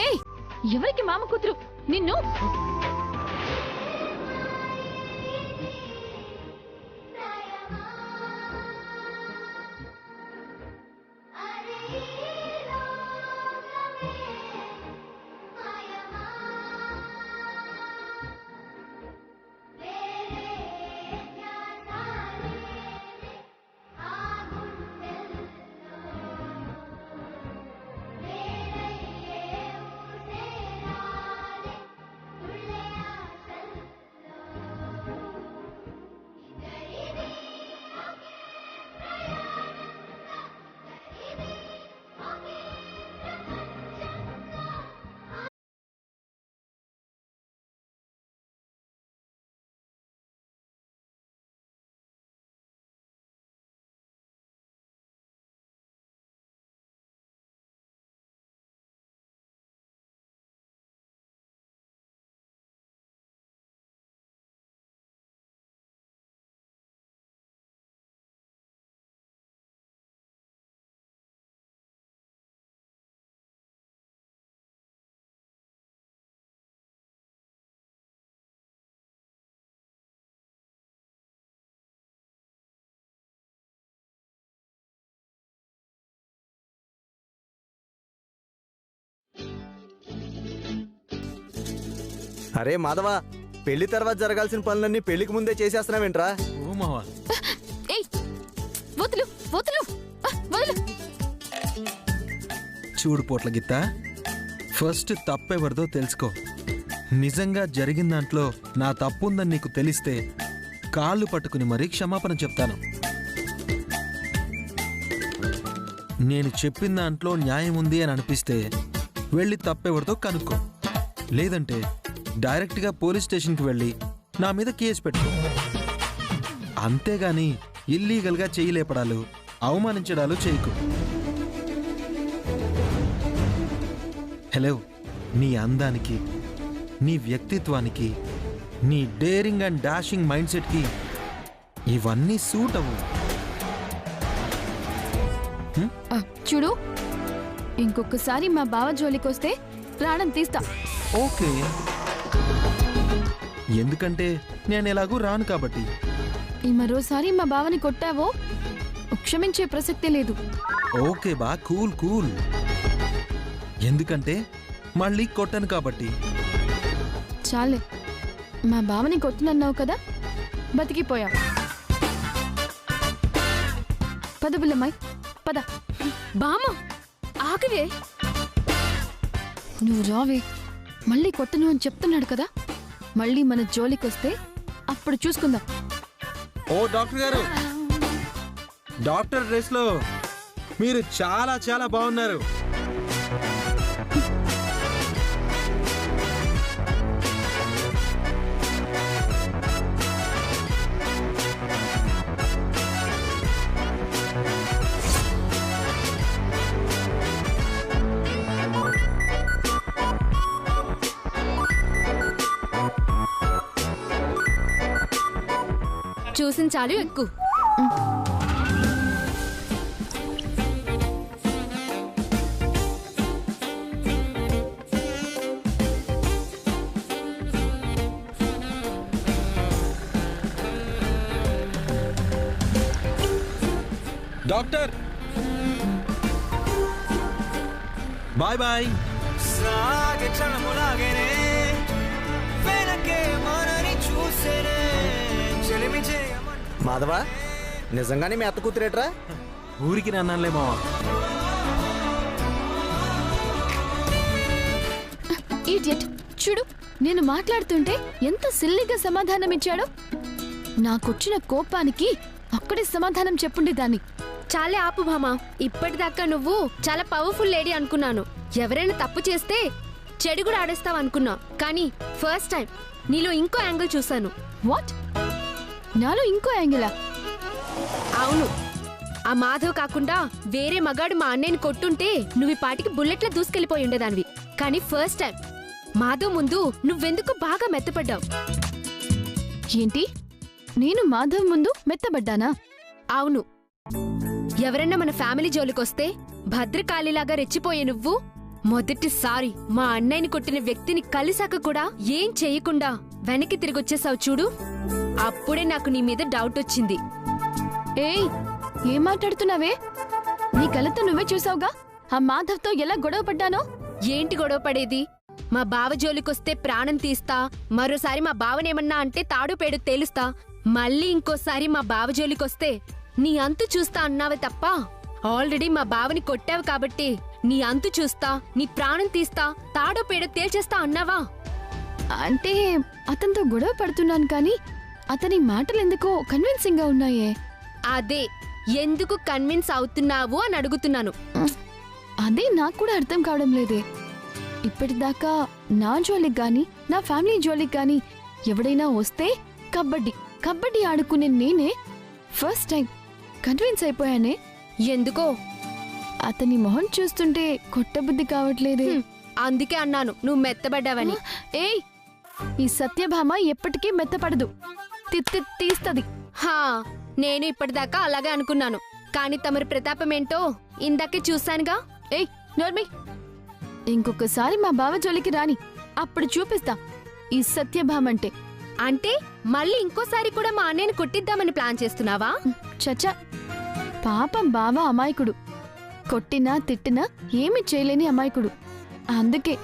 ఏయ్, ఎవరికి మామ కూతురు నిన్ను? అరే మాధవ, పెళ్లి తర్వాత జరగాల్సిన పనులన్నీ పెళ్లికి ముందే చేసేస్తున్నావేంట్రా? ఓ మావా, ఏయ్ వదులు వదులు వదులు. చూడు పోట్ల గిత్త, ఫస్ట్ తప్పెవరిదో తెలుసుకో. నిజంగా జరిగిన దాంట్లో నా తప్పుందని నీకు తెలిస్తే కాళ్ళు పట్టుకుని మరీ క్షమాపణ చెప్తాను. నేను చెప్పిన దాంట్లో న్యాయం ఉంది అని అనిపిస్తే వెళ్ళి తప్పెవరితో కనుక్కో. లేదంటే డైరెక్ట్గా పోలీస్ స్టేషన్కి వెళ్ళి నా మీద కేసు పెట్టు. అంతేగాని ఇల్లీగల్గా చెయ్యి లేపడాలు, అవమానించడాలు చేయకు. హలో, నీ అందానికి, నీ వ్యక్తిత్వానికి, నీ డేరింగ్ అండ్ డాషింగ్ మైండ్ సెట్కి ఇవన్నీ సూట్ అవ్వు. చూడు, ఇంకొకసారి మా బావ జోలికొస్తే ప్రాణం తీస్తా. ఓకే, ఎందుకంటే నేను ఎలాగూ రాను కాబట్టి. ఈ మరోసారి మా బావని కొట్టావో క్షమించే ప్రసక్తే లేదు. ఓకే బా, కూల్ కూల్. ఎందుకంటే మళ్ళీ కొట్టను కాబట్టి. చాలే, మా బావని కొట్టినన్నావు కదా, బతికిపోయా. పద బుల్లమ్మాయి పద. బామ్మ ఆగవే, నువ్వు రావే. మళ్ళీ కొట్టను అని చెప్తున్నాడు కదా, మళ్ళీ మన జోలికొస్తే అప్పుడు చూసుకుందాం. ఓ డాక్టర్ గారు, డాక్టర్ డ్రెస్లో మీరు చాలా చాలా బాగున్నారు. చూసిన చాలు, ఎక్కువ. Doctor bye bye. మాధవ, నిజంగానే మీ అత్త కూతురేట్రా? ఊరికి నన్నానులే మావా. ఈడియట్, చూడు నేను మాట్లాడుతుంటే ఎంత సిల్లిగా సమాధానం ఇచ్చాడో. నాకొచ్చిన కోపానికి అక్కడే సమాధానం చెప్పుండే దాన్ని. చాలే ఆపు భామా, ఇప్పటిదాకా నువ్వు చాలా పవర్ఫుల్ లేడీ అనుకున్నాను. ఎవరైనా తప్పు చేస్తే చెడు కూడా ఆడేస్తావు అనుకున్నా, కానీ ఫస్ట్ టైం నీలో ఇంకో యాంగిల్ చూశాను. వాట్? నాలో ఇంకో యాంగిలా? అవును, ఆ మాధవ్ కాకుండా వేరే మగాడు మా అన్నయ్యని కొట్టుంటే నువ్వు ఈ పాటికి బుల్లెట్లా దూసుకెళ్లిపోయి ఉండేదానివి. కానీ ఫస్ట్ టైం మాధవ్ ముందు నువ్వెందుకు బాగా మెత్తపడ్డావు. ఏంటి, నేను మాధవ్ ముందు మెత్తబడ్డానా? అవును, ఎవరైనా మన ఫ్యామిలీ జోలికొస్తే భద్రకాళిలాగా రెచ్చిపోయే నువ్వు మొదటిసారి మా అన్నయ్యని కొట్టిన వ్యక్తిని కలిసాక కూడా ఏం చెయ్యకుండా వెనక్కి తిరిగొచ్చేసావు చూడు, అప్పుడే నాకు నీ మీద డౌట్ వచ్చింది. ఏయ్, ఏం మాట్లాడుతున్నావే? నీ కళ్ళతో నువ్వే చూసావుగా ఆ మాధవ్తో ఎలా గొడవ పడ్డానో. ఏంటి గొడవ పడేది? మా బావ జోలికొస్తే ప్రాణం తీస్తా, మరోసారి మా బావనేమన్నా అంటే తాడు పేడు తేలుస్తా, మళ్ళీ ఇంకోసారి మా బావ జోలికొస్తే నీ అంతు చూస్తా అన్నావే తప్ప, ఆల్రెడీ మా బావని కొట్టావు కాబట్టి నీ అంతు చూస్తా, నీ ప్రాణం తీస్తా, తాడో పేడో తేల్చేస్తా అన్నావా? అంటే అతనితో గొడవ పడుతున్నాను కానీ అతని మాటలెందుకో కన్విన్సింగ్ గా ఉన్నాయే. అదే ఎందుకు కన్విన్స్ అవుతున్నావు అని అడుగుతున్నాను. అదే నాకు కూడా అర్థం కావడం లేదే. ఇప్పటిదాకా నా జోలికి గాని నా ఫ్యామిలీ జోలికి గాని ఎవడైనా వస్తే కబడ్డీ కబడ్డీ ఆడుకునే నేనే ఫస్ట్ టైం కన్విన్స్ అయిపోయానే. ఎందుకో అతని మొహం చూస్తుంటే కొట్టబుద్ధి కావట్లేదే. అందుకే అన్నాను నువ్వు మెత్తబడ్డావని. ఏయ్, ఈ సత్యభామ ఎప్పటికీ మెత్తపడదు, తీస్తది. హా, నేను ఇప్పటిదాకా అలాగే అనుకున్నాను, కానీ తమరి ప్రతాపమేంటో ఇందాకే చూశానుగా. ఏయ్ నోర్మి, ఇంకొకసారి మా బావ జోలికి రాని, అప్పుడు చూపిస్తా ఈ సత్యభామంటే. అంటే మళ్ళీ ఇంకోసారి కూడా మా అన్నయ్యని కొట్టిద్దామని ప్లాన్ చేస్తున్నావా? చచ్చా, పాపం బావ అమాయకుడు, కొట్టినా తిట్టినా ఏమి చేయలేని అమాయకుడు. అందుకే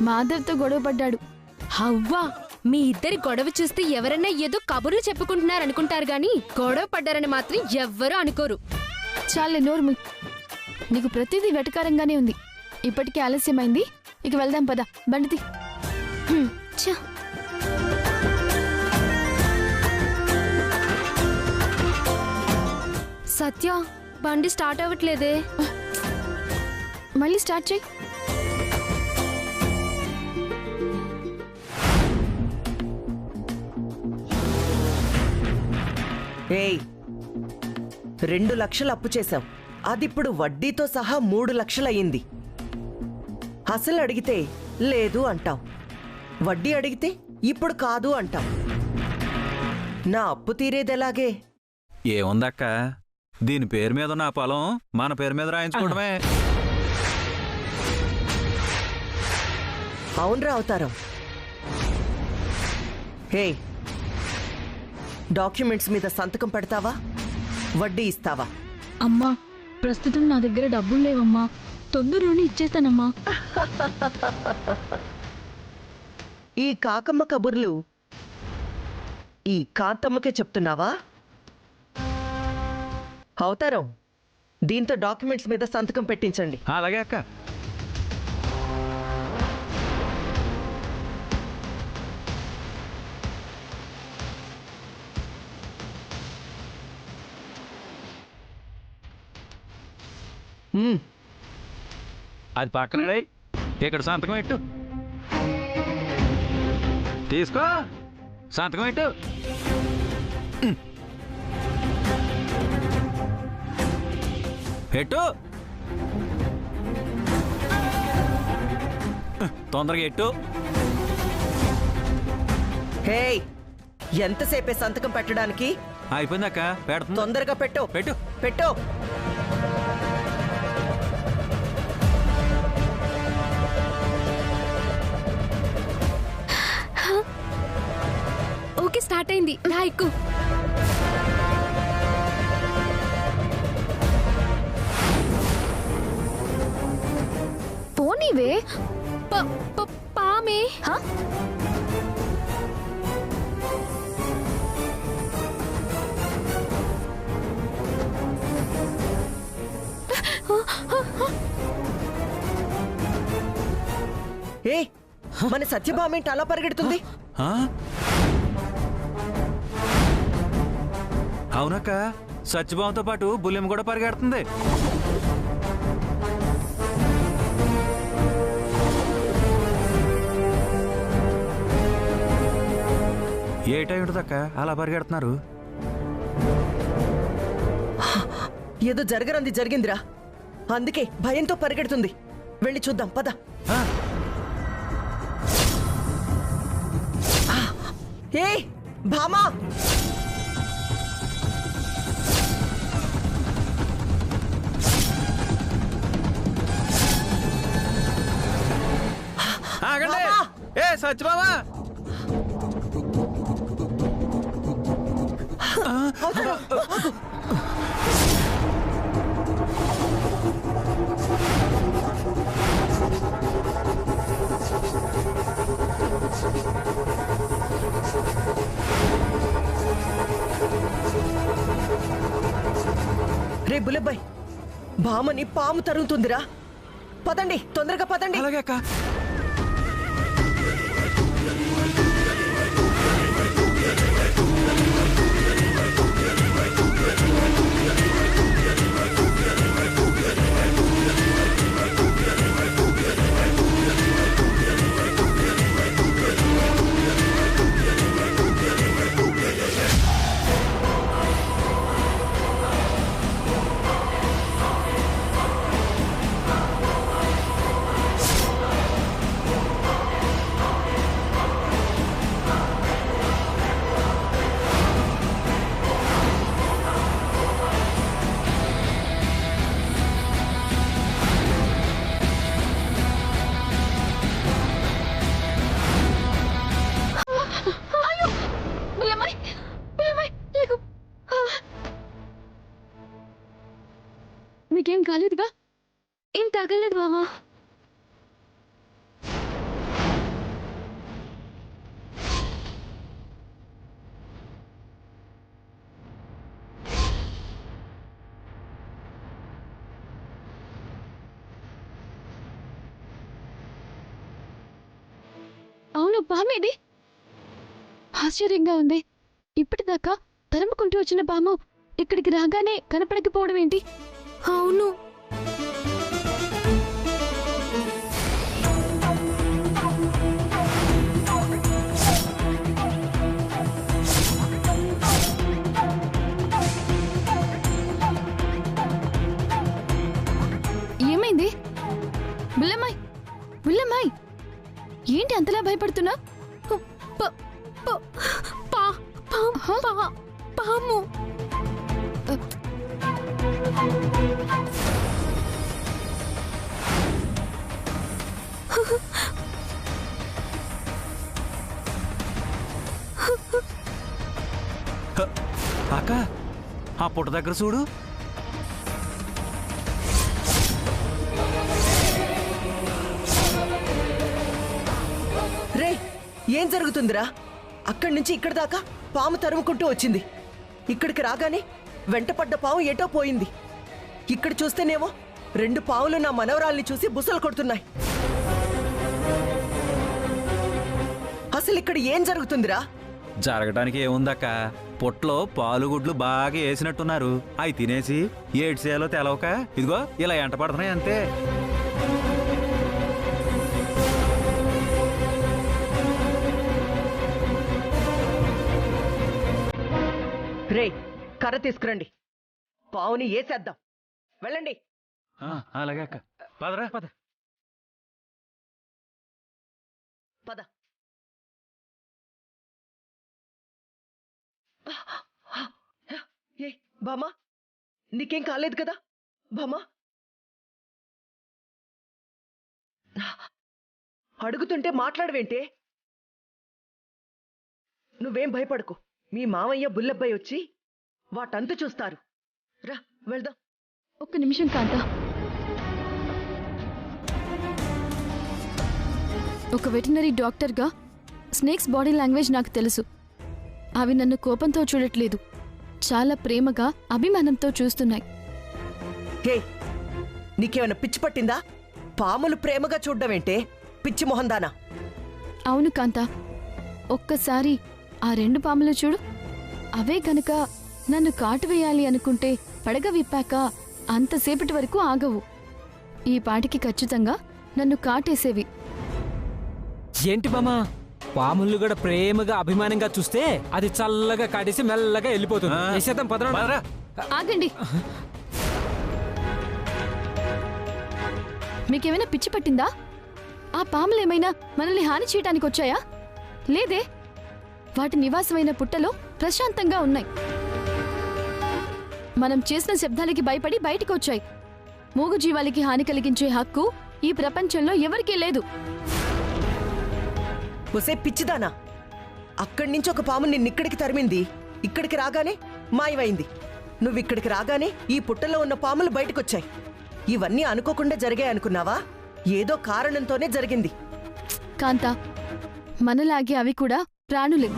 మాధవ్తో గొడవపడ్డాడు. హవ్వా, మీ ఇద్దరి గొడవ చూస్తే ఎవరన్నా ఏదో కబుర్లు చెప్పుకుంటున్నారనుకుంటారు గాని గొడవ పడ్డారని మాత్రం ఎవ్వరూ అనుకోరు. చాలే నోర్మి, నీకు ప్రతిదీ వెటకారంగానే ఉంది. ఇప్పటికే ఆలస్యమైంది, ఇక వెళ్దాం పద. బండితి. ఛ! సత్య, బండి స్టార్ట్ అవ్వట్లేదే. మళ్ళీ స్టార్ట్ చేయి. ఏయ్, 2 లక్షలు అప్పు చేశావు, అదిప్పుడు వడ్డీతో సహా 3 లక్షలయ్యింది. అసలు అడిగితే లేదు అంటావు, వడ్డీ అడిగితే ఇప్పుడు కాదు అంటావు. నా అప్పు తీరేదెలాగే? ఏముందక్క, దీని పేరు మీద ఉన్న పొలం మన పేరు మీద రాయించుకోవడమే. అవునరా అవతారం. హే, డాక్యుమెంట్స్ మీద సంతకం పెడతావా, వడ్డీ ఇస్తావా? అమ్మా, ప్రస్తుతం నా దగ్గర డబ్బులు లేవమ్మా, తొందరలోనే ఇచ్చేస్తానమ్మా. ఈ కాకమ్మ కబుర్లు ఈ కాంతమ్మకే చెప్తున్నావా? అవతారం, దీంతో డాక్యుమెంట్స్ మీద సంతకం పెట్టించండి. అలాగే అక్క. అది పక్కన ఇక్కడ సంతకం పెట్టు. తీసుకో, సంతకం పెట్టు. పెట్టు, తొందరగా ఎట్టు. హే, ఎంతసేపే సంతకం పెట్టడానికి? అయిపోయిందక్క, పెడుతుంది. తొందరగా పెట్టు. పెట్టు పెట్టు. ఓకే, స్టార్ట్ అయింది. నా ఎక్కు. పోనీవే. పామే. హా? ఏ, మన సత్యభామ ఏంటి అలా పరిగెడుతుంది? ఆ? అవునక్క, సత్యభావంతో పాటు బుల్లెమ్మ కూడా పరిగెడుతుంది. ఏటై ఉంటుందక్క అలా పరిగెడుతున్నారు? ఏదో జరగరంది జరిగిందిరా, అందుకే భయంతో పరిగెడుతుంది. వెళ్ళి చూద్దాం పద. ఆ? ఏ భామా, ఆగండి ఏ సత్యబాబా రే బుల్లబ్బాయ్, బామని పాము తరుగుతుందిరా. పదండి, తొందరగా పదండి. అలాగే అక్క. మీకేం కాలేదుగా? ఏం తగలేదు బావా. అవును, బామేది? ఆశ్చర్యంగా ఉంది. ఇప్పటిదాకా తరుముకుంటూ వచ్చిన బాము ఇక్కడికి రాగానే కనపడకపోవడం ఏంటి? అవును, ఏమైంది? బుల్లమ్మాయ్, బుల్లమ్మాయ్, ఏంటి అంతలా భయపడుతున్నా? పాము. అక్క ఆ పుట్ట దగ్గర చూడు. రే, ఏం జరుగుతుందిరా? అక్కడి నుంచి ఇక్కడి దాకా పాము తరుముకుంటూ వచ్చింది. ఇక్కడికి రాగానే వెంటపడ్డ పాము ఏటో పోయింది. ఇక్కడ చూస్తేనేమో 2 పావులు నా మనవరాల్ని చూసి బుసలు కొడుతున్నాయి. అసలు ఇక్కడ ఏం జరుగుతుందిరా? జరగటానికి ఏముందక్క, పుట్టలో పాలు గుడ్లు బాగా వేసినట్టున్నారు. అవి తినేసి ఏడ్చేయాలో తెలవక ఇదిగో ఇలా ఎంట పడుతున్నాయి అంతే. రే, కర్ర తీసుకురండి, పావుని ఏసేద్దాం. వెళ్ళండి. అలాగే అక్క, పదరా పద. పద. ఏ బామా, నీకేం కాలేదు కదా బామా? అడుగుతుంటే మాట్లాడవేంటే? నువ్వేం భయపడకు, మీ మామయ్య బుల్లబ్బాయి వచ్చి వాటంతు చూస్తారు. రా వెళ్దాం. ఒక్క నిమిషం కాంత. ఒక వెటనరీ డాక్టర్గా స్నేక్స్ బాడీ లాంగ్వేజ్ నాకు తెలుసు. అవి నన్ను కోపంతో చూడట్లేదు, చాలా ప్రేమగా అభిమానంతో చూస్తున్నాయి. హే, నీకేమైనా పిచ్చి పట్టిందా? పాములు ప్రేమగా చూడ్డమేంటే, పిచ్చి మొహందానా? అవును కాంత, ఒక్కసారి ఆ 2 పాములు చూడు. అవే గనక నన్ను కాటు వేయాలి అనుకుంటే పడగ విప్పాక అంతసేపటి వరకు ఆగవు. ఈ పాటికి ఖచ్చితంగా నన్ను కాటేసేవి. ఏంటి బామా, పాములు కూడా ప్రేమగా అభిమానంగా చూస్తే అది చల్లగా కాటేసి మెల్లగా వెళ్ళిపోతుంది. వేసేద్దాం, పదరా. ఆగండి. మీకేమైనా పిచ్చి పట్టిందా? ఆ పాములేమైనా మనల్ని హాని చేయడానికి వచ్చాయా? లేదే, వాటి నివాసమైన పుట్టలో ప్రశాంతంగా ఉన్నాయి. మనం చేసిన శబ్దాలకి భయపడి బయటికి వచ్చాయి. మూగజీవాలకి హాని కలిగించే హక్కు ఈ ప్రపంచంలో ఎవరికీ లేదు. ఒసే పిచ్చిదానా, అక్కడి నుంచి ఒక పాము నిన్నిక్కడికి తరిమింది, ఇక్కడికి రాగానే మాయమైంది. నువ్విక్కడికి రాగానే ఈ పుట్టలో ఉన్న పాములు బయటకొచ్చాయి. ఇవన్నీ అనుకోకుండా జరిగాయి అనుకున్నావా? ఏదో కారణంతోనే జరిగింది. కాంతా, మనలాగే అవి కూడా ప్రాణులే.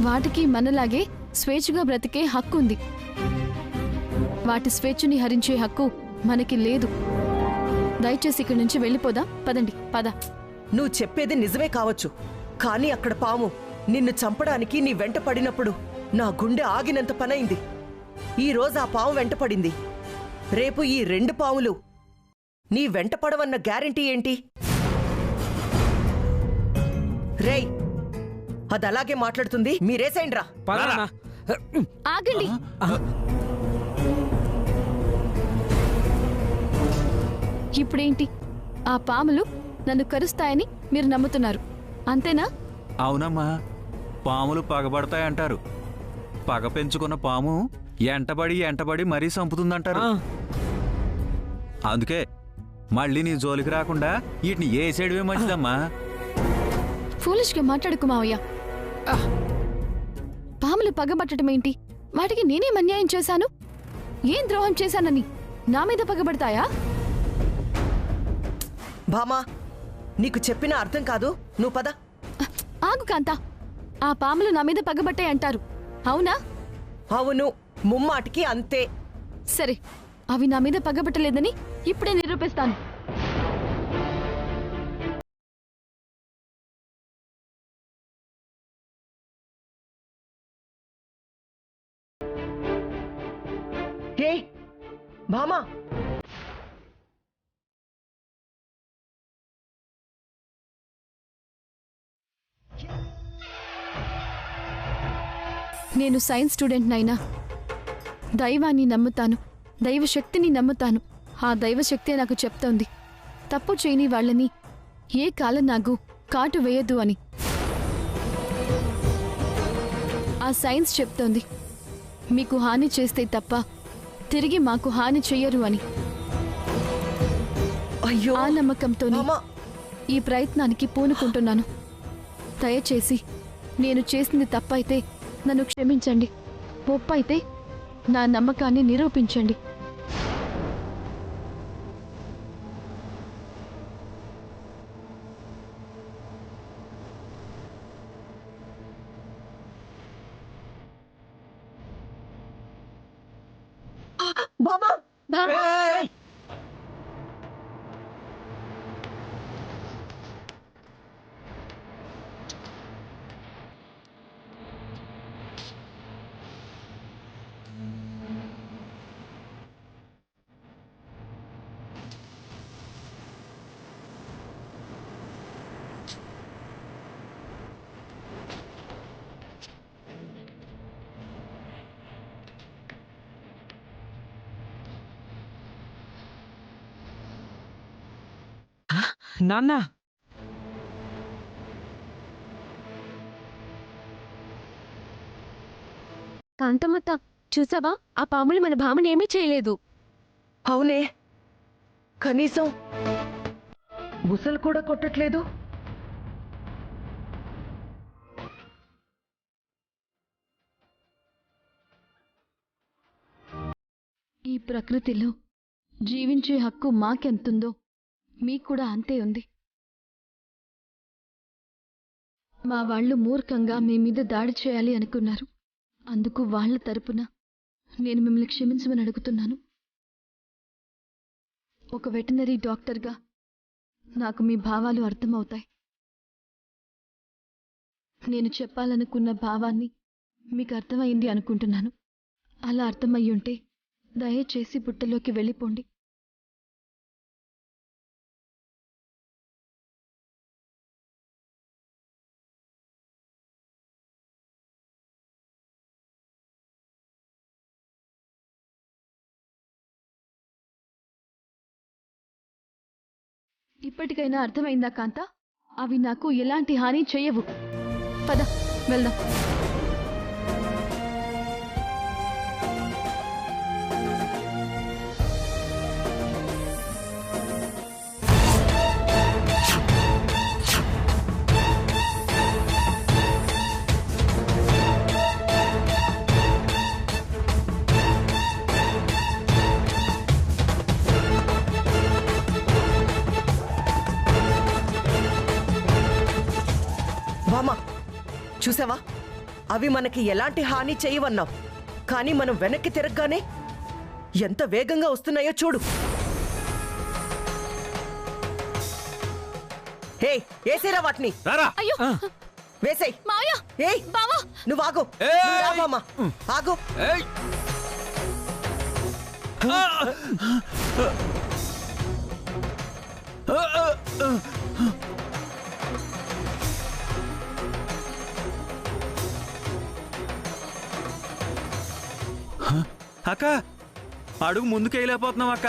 వాటికి మనలాగే స్వేచ్ఛగా బ్రతికే హక్కు ఉంది. వాటి స్వేచ్ఛని హరించే హక్కు మనకి లేదు. దయచేసి ఇక్కడి నుంచి వెళ్ళిపోదాం. పదండి, పద. నువ్వు చెప్పేది నిజమే కావచ్చు, కానీ అక్కడ పాము నిన్ను చంపడానికి నీ వెంట పడినప్పుడు నా గుండె ఆగినంత పనైంది. ఈ రోజు ఆ పాము వెంట పడింది, రేపు ఈ 2 పాములు నీ వెంట పడవన్న గ్యారెంటీ ఏంటి? రేయ్, అదలాగే మాట్లాడుతుంది, మీరేసేయండ్రా. పదనా. ఆగండి. ఇప్పుడేంటి? ఆ పాములు నన్ను కరుస్తాయని మీరు నమ్ముతున్నారు, అంతేనా? అవునమ్మా, పాములు పగబడతాయంటారు. పగ పెంచుకున్న పాము ఎంటబడి మరీ చంపుతుందంటారు. అందుకే మళ్ళీ నీ జోలికి రాకుండా వీటిని ఏసేయడమే మంచిదమ్మా. ఫూలిష్గా మాట్లాడుకు మావయ్య. పాములు పగబట్టడం ఏంటి? వాటికి నేనేం అన్యాయం చేశాను? ఏం ద్రోహం చేశానని నా మీద పగబడతాయా? భామా, నీకు చెప్పినా అర్థం కాదు, నువ్వు పద. ఆగు కాంతా, ఆ పాములు నా మీద పగబట్టాయి అంటారు, అవునా? అవును, ముమ్మాటికి అంతే. సరే, అవి నా మీద పగబట్టలేదని ఇప్పుడే నిరూపిస్తాను. ఏ భామా, నేను సైన్స్ స్టూడెంట్నైనా దైవాన్ని నమ్ముతాను, దైవశక్తిని నమ్ముతాను. ఆ దైవశక్తే నాకు చెప్తోంది తప్పు చేయని వాళ్ళని ఏ కాలం నాకు కాటు వేయద్దు అని. ఆ సైన్స్ చెప్తోంది మీకు హాని చేస్తే తప్ప తిరిగి మాకు హాని చెయ్యరు అని. అయ్యో, ఆ నమ్మకంతోనే భామా, ఈ ప్రయత్నానికి పూనుకుంటున్నాను. దయచేసి నేను చేసింది తప్పైతే నన్ను క్షమించండి, ఒప్పైతే నా నమ్మకాన్ని నిరూపించండి. భామా, ఏయ్! నాన్న, కాంతమ్మత్త, చూసావా? ఆ పాములు మన భామని ఏమీ చేయలేదు. అవునే, కనీసం బుసలు కూడా కొట్టట్లేదు. ఈ ప్రకృతిలో జీవించే హక్కు మాకెంతుందో మీకు కూడా అంతే ఉంది. మా వాళ్ళు మూర్ఖంగా మీ మీద దాడి చేయాలి అనుకున్నారు. అందుకు వాళ్ళ తరపున నేను మిమ్మల్ని క్షమించమని అడుగుతున్నాను. ఒక వెటనరీ డాక్టర్గా నాకు మీ భావాలు అర్థమవుతాయి. నేను చెప్పాలనుకున్న భావాన్ని మీకు అర్థమైంది అనుకుంటున్నాను. అలా అర్థమయ్యుంటే దయచేసి బుట్టలోకి వెళ్ళిపోండి. ఇప్పటికైనా అర్థమైందా కాంతా? అవి నాకు ఎలాంటి హాని చెయ్యవు. పద, వెళ్దాం. బామ్మ చూసావా, అవి మనకి ఎలాంటి హాని చేయవన్నావు, కానీ మనం వెనక్కి తిరగగానే ఎంత వేగంగా వస్తున్నాయో చూడు. హే, ఏసేరా వాటిని. రారా. అయ్యో వేసేయ్. మావయ్య ఏయ్ బావా నువ్వు ఆగు. ఏయ్! నువ్వు రా బామ్మ, ఆగు. ఏయ్! అక్క, అడుగు ముందుకు వేయలేకపోతున్నావు అక్క.